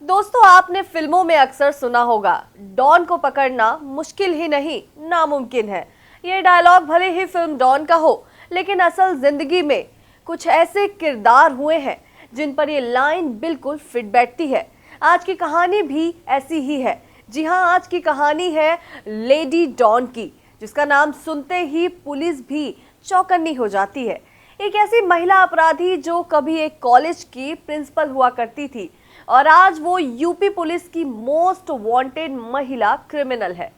दोस्तों, आपने फिल्मों में अक्सर सुना होगा, डॉन को पकड़ना मुश्किल ही नहीं नामुमकिन है। ये डायलॉग भले ही फिल्म डॉन का हो, लेकिन असल जिंदगी में कुछ ऐसे किरदार हुए हैं जिन पर ये लाइन बिल्कुल फिट बैठती है। आज की कहानी भी ऐसी ही है। जी हाँ, आज की कहानी है लेडी डॉन की, जिसका नाम सुनते ही पुलिस भी चौकन्नी हो जाती है। एक ऐसी महिला अपराधी जो कभी एक कॉलेज की प्रिंसिपल हुआ करती थी और आज वो यूपी पुलिस की मोस्ट वांटेड महिला क्रिमिनल है।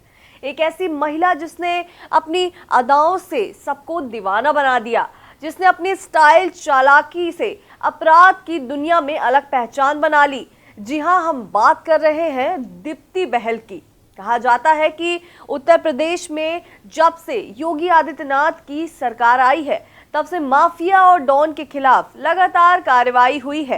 एक ऐसी महिला जिसने अपनी अदाओं से सबको दीवाना बना दिया, जिसने अपनी स्टाइल चालाकी से अपराध की दुनिया में अलग पहचान बना ली। जी हाँ, हम बात कर रहे हैं दीप्ति बहल की। कहा जाता है कि उत्तर प्रदेश में जब से योगी आदित्यनाथ की सरकार आई है, तब से माफिया और डॉन के खिलाफ लगातार कार्रवाई हुई है।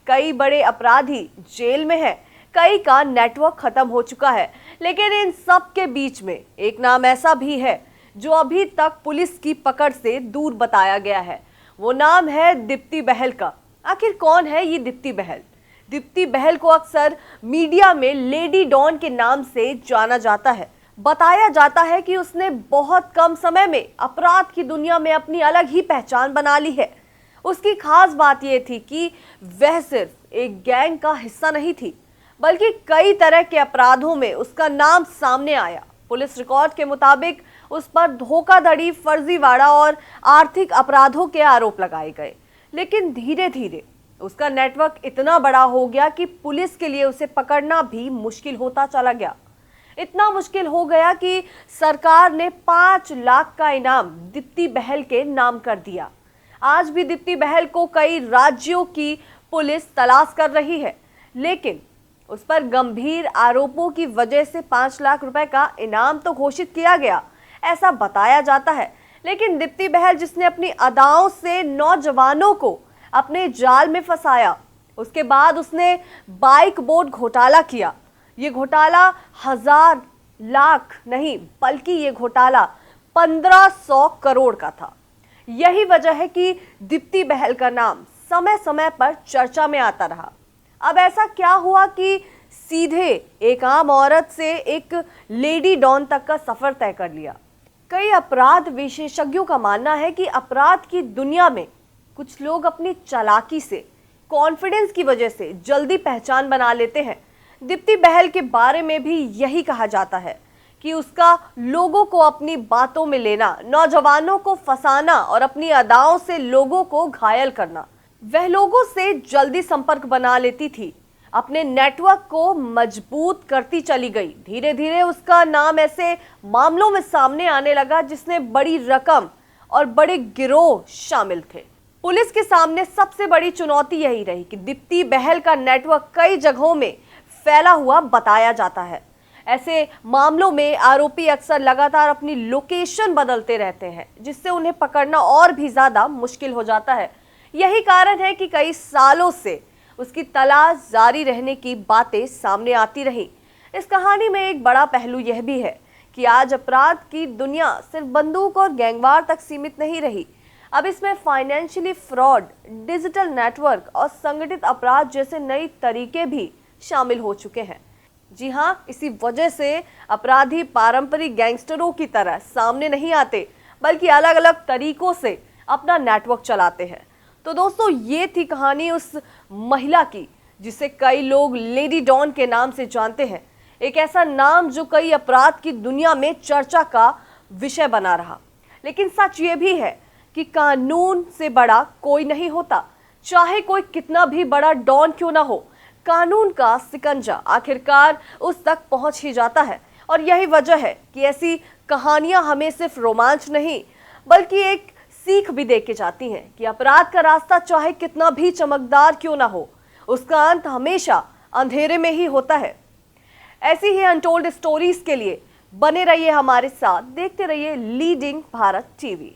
कई बड़े अपराधी जेल में हैं, कई का नेटवर्क खत्म हो चुका है, लेकिन इन सब के बीच में एक नाम ऐसा भी है जो अभी तक पुलिस की पकड़ से दूर बताया गया है। वो नाम है दीप्ति बहल का। आखिर कौन है ये दीप्ति बहल? दीप्ति बहल को अक्सर मीडिया में लेडी डॉन के नाम से जाना जाता है। बताया जाता है कि उसने बहुत कम समय में अपराध की दुनिया में अपनी अलग ही पहचान बना ली है। उसकी खास बात यह थी कि वह सिर्फ एक गैंग का हिस्सा नहीं थी, बल्कि कई तरह के अपराधों में उसका नाम सामने आया। पुलिस रिकॉर्ड के मुताबिक उस पर धोखाधड़ी, फर्जीवाड़ा और आर्थिक अपराधों के आरोप लगाए गए। लेकिन धीरे धीरे उसका नेटवर्क इतना बड़ा हो गया कि पुलिस के लिए उसे पकड़ना भी मुश्किल होता चला गया। इतना मुश्किल हो गया कि सरकार ने 5 लाख का इनाम दीप्ति बहल के नाम कर दिया। आज भी दीप्ति बहल को कई राज्यों की पुलिस तलाश कर रही है, लेकिन उस पर गंभीर आरोपों की वजह से 5 लाख रुपए का इनाम तो घोषित किया गया, ऐसा बताया जाता है। लेकिन दीप्ति बहल, जिसने अपनी अदाओं से नौजवानों को अपने जाल में फंसाया, उसके बाद उसने बाइक बोर्ड घोटाला किया। ये घोटाला हजार लाख नहीं, बल्कि ये घोटाला 1500 करोड़ का था। यही वजह है कि दीप्ति बहल का नाम समय समय पर चर्चा में आता रहा। अब ऐसा क्या हुआ कि सीधे एक आम औरत से एक लेडी डॉन तक का सफर तय कर लिया? कई अपराध विशेषज्ञों का मानना है कि अपराध की दुनिया में कुछ लोग अपनी चालाकी से, कॉन्फिडेंस की वजह से जल्दी पहचान बना लेते हैं। दीप्ति बहल के बारे में भी यही कहा जाता है कि उसका लोगों को अपनी बातों में लेना, नौजवानों को फंसाना और अपनी अदाओं से लोगों को घायल करना। वह लोगों से जल्दी संपर्क बना लेती थी, अपने नेटवर्क को मजबूत करती चली गई। धीरे धीरे उसका नाम ऐसे मामलों में सामने आने लगा जिसमें बड़ी रकम और बड़े गिरोह शामिल थे। पुलिस के सामने सबसे बड़ी चुनौती यही रही कि दीप्ति बहल का नेटवर्क कई जगहों में फैला हुआ बताया जाता है। ऐसे मामलों में आरोपी अक्सर लगातार अपनी लोकेशन बदलते रहते हैं, जिससे उन्हें पकड़ना और भी ज्यादा मुश्किल हो जाता है। यही कारण है कि कई सालों से उसकी तलाश जारी रहने की बातें सामने आती रही। इस कहानी में एक बड़ा पहलू यह भी है कि आज अपराध की दुनिया सिर्फ बंदूक और गैंगवार तक सीमित नहीं रही। अब इसमें फाइनेंशियली फ्रॉड, डिजिटल नेटवर्क और संगठित अपराध जैसे नए तरीके भी शामिल हो चुके हैं। जी हाँ, इसी वजह से अपराधी पारंपरिक गैंगस्टरों की तरह सामने नहीं आते, बल्कि अलग अलग तरीकों से अपना नेटवर्क चलाते हैं। तो दोस्तों, ये थी कहानी उस महिला की जिसे कई लोग लेडी डॉन के नाम से जानते हैं। एक ऐसा नाम जो कई अपराध की दुनिया में चर्चा का विषय बना रहा। लेकिन सच ये भी है कि कानून से बड़ा कोई नहीं होता, चाहे कोई कितना भी बड़ा डॉन क्यों ना हो। कानून का सिकंजा आखिरकार उस तक पहुंच ही जाता है। और यही वजह है कि ऐसी कहानियां हमें सिर्फ रोमांच नहीं, बल्कि एक सीख भी दे के जाती हैं कि अपराध का रास्ता चाहे कितना भी चमकदार क्यों ना हो, उसका अंत हमेशा अंधेरे में ही होता है। ऐसी ही अनटोल्ड स्टोरीज के लिए बने रहिए हमारे साथ, देखते रहिए लीडिंग भारत टीवी।